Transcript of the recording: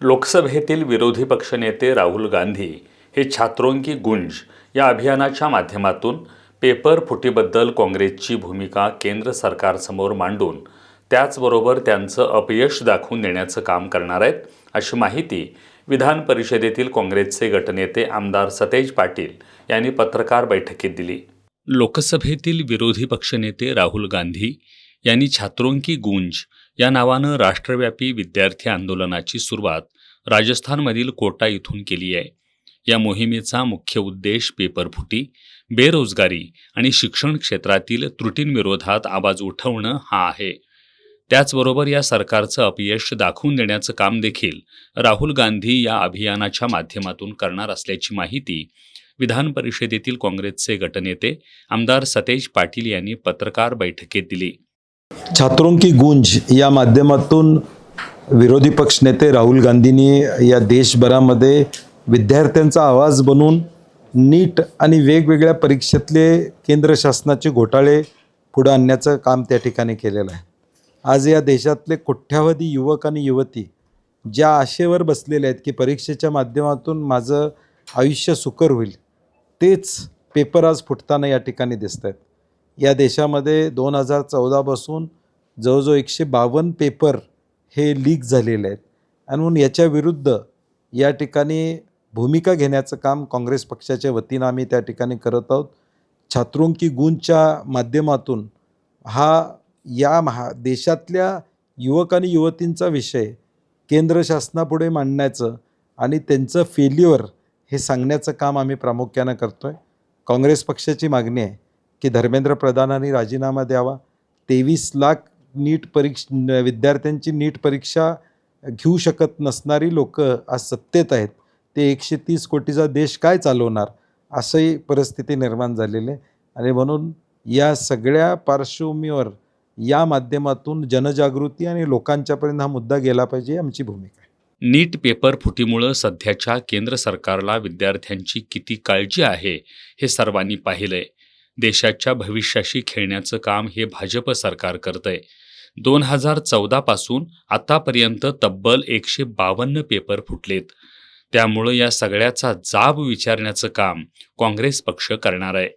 लोकसभेतील विरोधी पक्षनेते राहुल गांधी हे छात्रों की गूंज या अभियानाच्या माध्यमातून पेपर फुटीबद्दल काँग्रेसची भूमिका केंद्र सरकारसमोर मांडून त्याचबरोबर त्यांचं अपयश दाखवून देण्याचं काम करणार आहेत, अशी माहिती विधान परिषदेतील काँग्रेसचे गटनेते आमदार सतेज पाटील यांनी पत्रकार बैठकीत दिली। लोकसभेतील विरोधी पक्षनेते राहुल गांधी यांनी छात्रों की गूंज या नावानं राष्ट्रव्यापी विद्यार्थी आंदोलनाची सुरुवात राजस्थानमधील कोटा इथून केली आहे। या मोहिमेचा मुख्य उद्देश पेपरफुटी, बेरोजगारी आणि शिक्षण क्षेत्रातील त्रुटींविरोधात आवाज उठवणं हा आहे। त्याचबरोबर या सरकारचं अपयश दाखवून देण्याचं काम देखील राहुल गांधी या अभियानाच्या माध्यमातून करणार असल्याची माहिती विधान परिषदेतील काँग्रेसचे गटनेते आमदार सतेज पाटील यांनी पत्रकार बैठकीत दिली। छात्रों की गूंज या माध्यमातून विरोधी पक्षनेते राहुल गांधींनी या देशभरामध्ये विद्यार्थ्यांचा आवाज बनून नीट आणि वेगवेगळ्या परीक्षेतले केंद्र शासनाचे घोटाळे पुढे आणण्याचं काम त्या ठिकाणी केलेलं आहे। आज या देशातले कोट्यावधी युवक आणि युवती ज्या आशेवर बसलेले आहेत की परीक्षेच्या माध्यमातून माझं आयुष्य सुकर होईल, तेच पेपर आज फुटताना या ठिकाणी दिसत आहेत। या देशामध्ये 2014 पासून जवळजवळ 152 पेपर हे लीक झालेले आहेत आणि म्हणून याच्या विरुद्ध या ठिकाणी भूमिका घेण्याचं काम काँग्रेस पक्षाच्या वतीनं आम्ही त्या ठिकाणी करत आहोत। छात्रों की गूंजच्या माध्यमातून देशातल्या युवक आणि युवतींचा विषय केंद्र शासनापुढे मांडण्याचं आणि त्यांचं फेल्युअर हे सांगण्याचं काम आम्ही प्रामुख्यानं करतो आहे। काँग्रेस पक्षाची मागणी आहे की धर्मेंद्र प्रधानांनी राजीनामा द्यावा। 23 लाख विद्यार्थ्यांची नीट परीक्षा घेऊ शकत नसणारी लोक आज सत्तेत आहेत, ते 130 कोटीचा देश काय चालवणार, अशी परिस्थिती निर्माण झालेली आहे। आणि म्हणून या सगळ्या पार्श्वभूमीवर या माध्यमातून जनजागृती आणि लोकांच्यापर्यंत हा मुद्दा गेला पाहिजे, आमची भूमिका आहे। नीट पेपर फुटीमुळे सध्याच्या केंद्र सरकारला विद्यार्थ्यांची किती काळजी आहे हे सर्वांनी पाहिलंय। देशाच्या भविष्याशी खेळण्याचं काम हे भाजप सरकार करतंय। 2014 पासून आतापर्यंत तब्बल 152 पेपर फुटलेत। त्यामुळे या सगळ्याचा जाब विचारण्याचं काम काँग्रेस पक्ष करणार आहे।